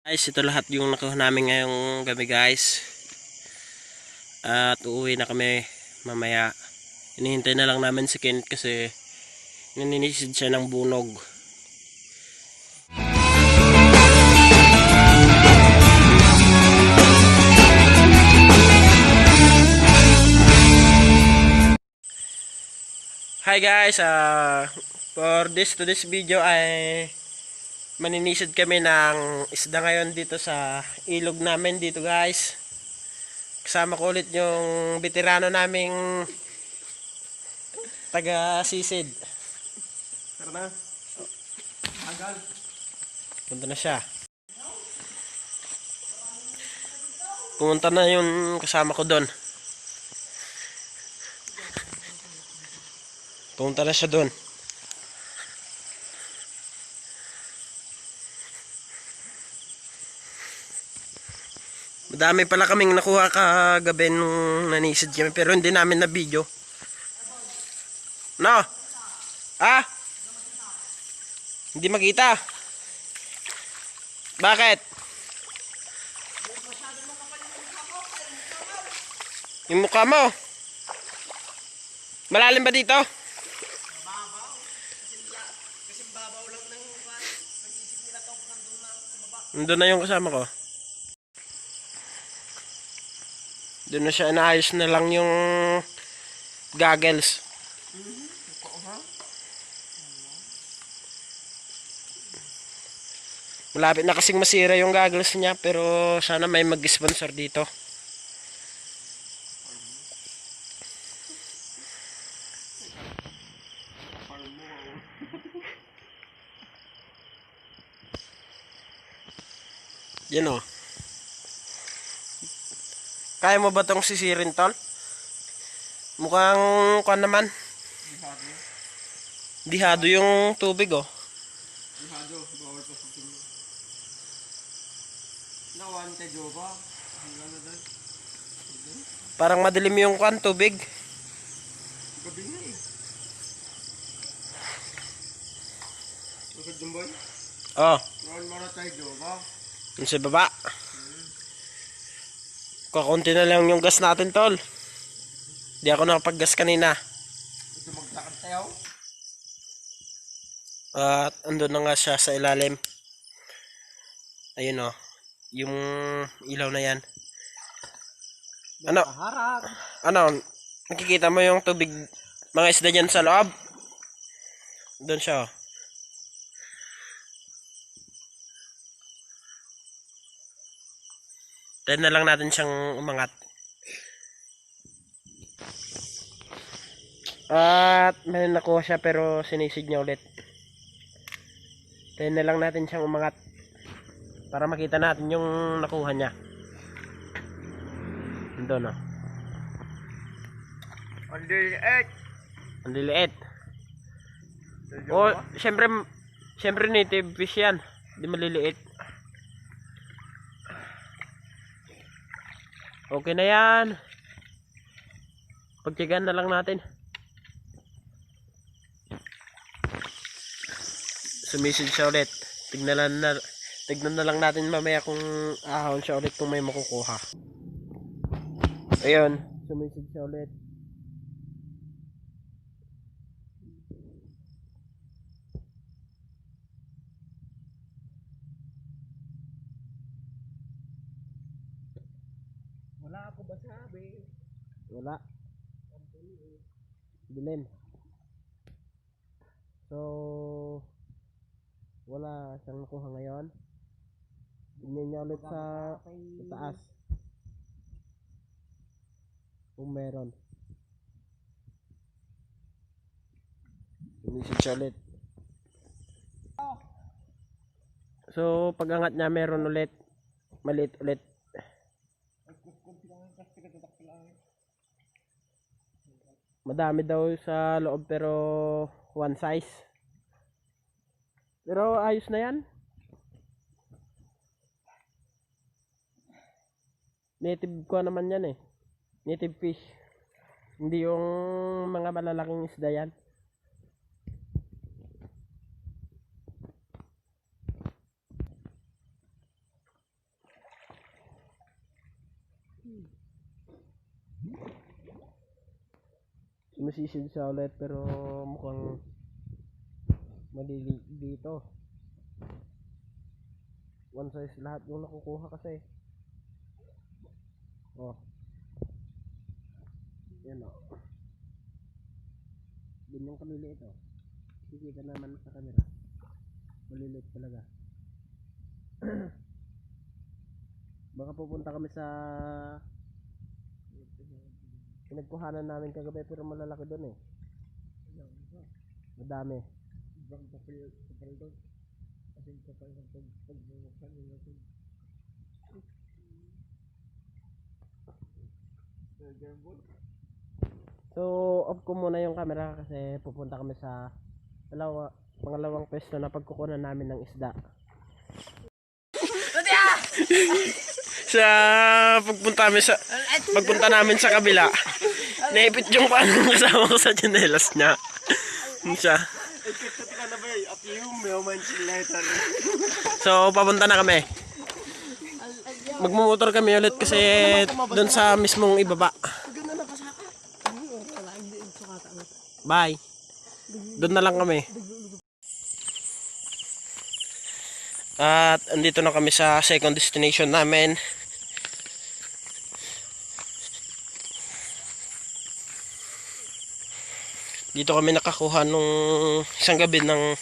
Guys, ito lahat yung nakuha namin ngayong gabi guys. At uuwi na kami mamaya. Hinihintay na lang namin si Kent kasi naninisid siya ng bunog. Hi guys, for today's video ay maninisid kami ng isda ngayon dito sa ilog namin dito guys. Kasama ko ulit yung veterano naming taga sisid. Tara na. Agal. Punta na siya. Pumunta na yung kasama ko doon. Pumunta na siya doon. Madami pala kaming nakuha kagabi nung nanisid kami pero hindi namin na video. No? Ah? Hindi makita. Bakit? Yung mukha mo? Malalim ba dito? Nandun na yung kasama ko. Doon na siya, inaayos na lang yung goggles. Malapit na kasing masira yung goggles niya pero sana may mag-sponsor dito. Yan o. Kaya mo ba itong sisirin, tol? Mukhang kuan naman. Dihado yung tubig, oh. Dihado, bawal pa sa tingin. Nawante joba. Parang madilim yung kuan tubig. Gabi nga eh. Bakit jumboy? Oh. Nawal mara tayo joba. Yung sa baba. Kakunti na lang yung gas natin, tol. Di ako nakapag-gas kanina. Ito magtakad tayo. At andun na nga siya sa ilalim. Ayun, oh. Yung ilaw na yan. Ano? Harap. Ano? Nakikita mo yung tubig, mga isda dyan sa loob? Doon siya, oh. Tayo na lang natin siyang umangat. At may nakuha siya pero sinisid niya ulit. Tayo na lang natin siyang umangat para makita natin yung nakuha niya. Doon, oh. Ang liliit. Ang liliit. Oh, syempre native fish yan. Hindi maliliit. Okay na yan. Pagtiyagaan na lang natin. Sumisid siya ulit. Tignan na lang natin mamaya kung ahon siya ulit kung may makukuha. Ayun, sumisid siya ulit. Wala ako ba sabi? Wala. Dilim. So, wala siyang nakuha ngayon. Tingnan niya ulit sa taas. Kung meron. Sumisid siya ulit. So, pag angat niya meron ulit. Maliit ulit. Madami daw sa loob pero one size. Pero ayos na yan. Native ko naman yan eh. Native fish. Hindi yung mga malalaking isda yan. Sumisid siya ulit pero mukhang maliliit dito. One size lahat yung nakukuha kasi. Oh. Yan o. Ganyang kaliliit o. Kikita naman sa camera. Maliliit talaga. Baka pupunta kami sa pinagkuhanan namin kagabi pero malalaki doon eh. Madami. Ibang kapal doon. Kasing kapal ng pagbubuksan nila doon. So off ko muna yung camera kasi pupunta kami sa pangalawang pwesto na pagkukunan namin ng isda. Sa pagpunta namin sa kabila, naipit yung paano kasama ko sa tsinelas niya. Yun siya. So papunta na kami. Magmumotor kami ulit kasi doon sa mismong ibaba. Bye. Doon na lang kami. At andito na kami sa second destination namin. Dito kami nakakuha nung isang gabi ng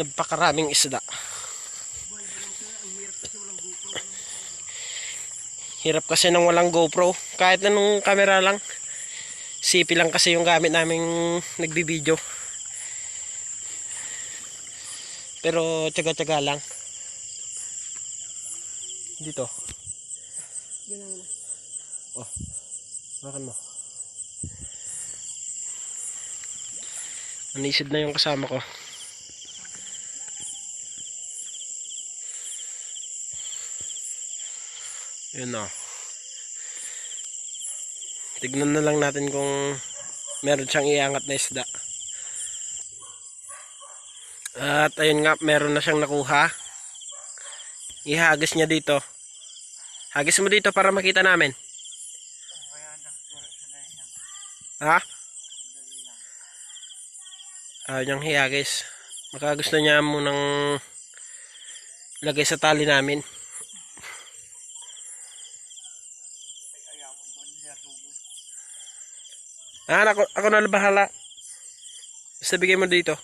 nagpakaraming isda. Hirap kasi nang walang GoPro. Kahit anong camera lang. CP lang kasi yung gamit naming nagbibideo. Pero tiyaga-tiyaga lang. Dito. Oh. Makan mo. Anisid na yung kasama ko. Yun o. Tignan na lang natin kung meron siyang iangat na isda. At ayun nga, meron na siyang nakuha. Ihagis niya dito. Hagis mo dito para makita namin. Ha? Yung hihagis. Baka gusto niya munang lagay sa tali namin. Ako na bahala. Basta bigay mo dito.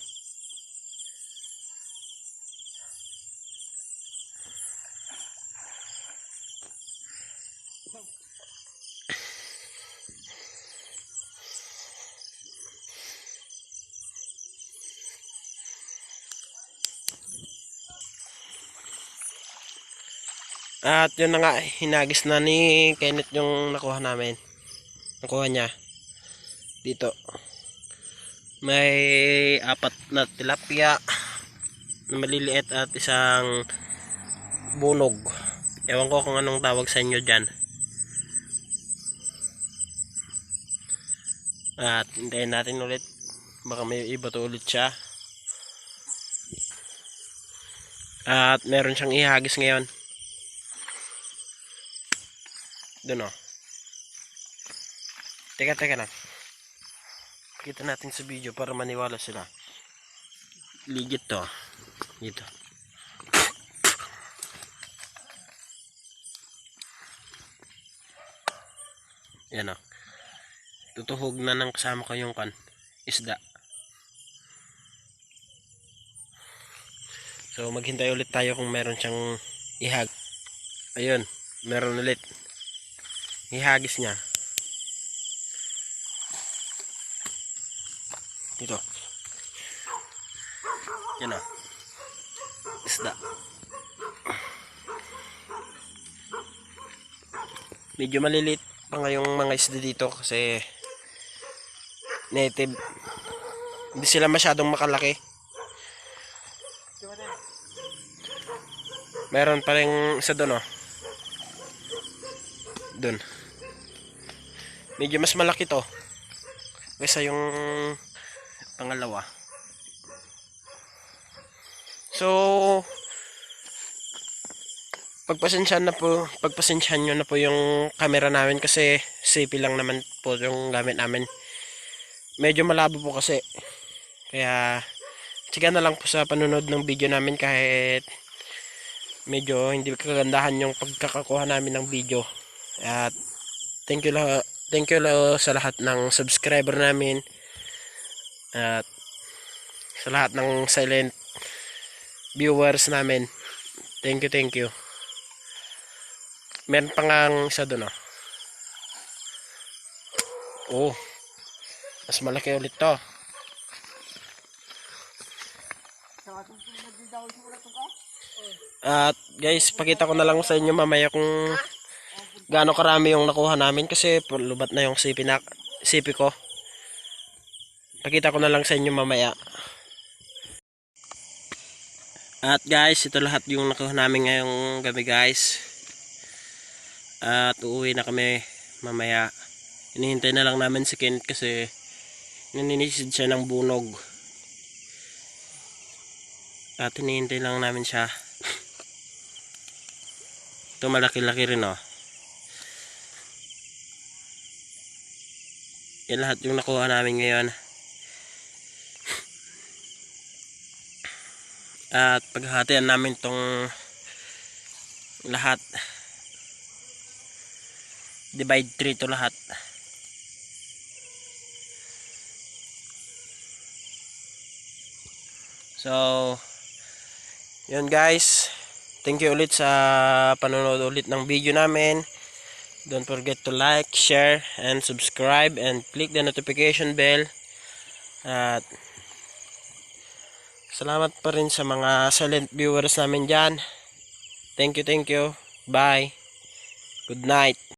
At yun na nga, hinagis na ni Kenneth yung nakuha namin. Nakuha niya. Dito. May 4 na tilapia na maliliit at isang bunog. Ewan ko kung anong tawag sa inyo dyan. At hintayin natin ulit. Baka may iba to ulit siya. At meron siyang ihagis ngayon. Doon o. Teka na. Kita natin sa video para maniwala sila. Ligit to. Dito. Yan o. Tutuhog na ng kasama ko yung isda. So maghintay ulit tayo kung meron siyang ihag. Ayun. Meron ulit. Ihagis niya. Dito. Yan o. Isda. Medyo malilit pa nga yung mga isda dito kasi native. Hindi sila masyadong makalaki. Meron pa rin isa doon o. Doon. Medyo mas malaki to kaysa yung pangalawa. So pagpasensyahan nyo na po yung camera namin kasi CP lang naman po yung gamit namin. Medyo malabo po kasi. Kaya tiga na lang po sa panunod ng video namin kahit medyo hindi kagandahan yung pagkakakuha namin ng video. At thank you sa lahat ng subscriber namin at sa lahat ng silent viewers namin. Thank you. Meron pa nga isa doon, oh. Mas malaki ulit to. At guys, pakita ko na lang sa inyo mamaya kung gaano karami yung nakuha namin kasi lubat na yung sipi ko. Pakita ko na lang sa inyo mamaya. At guys, ito lahat yung nakuha namin ngayong gabi guys. At uuwi na kami mamaya. Hinihintay na lang namin si Kenneth kasi naninisid siya ng bunog. At hinihintay lang namin siya. Ito malaki-laki rin oh. Yan lahat yung nakuha namin ngayon. At paghahatian namin tong lahat. Divide 3 to lahat. So, yun guys. Thank you ulit sa panonood ulit ng video namin. Don't forget to like, share, and subscribe, and click the notification bell. At salamat pa rin sa mga silent viewers namin dyan. Thank you. Bye. Good night.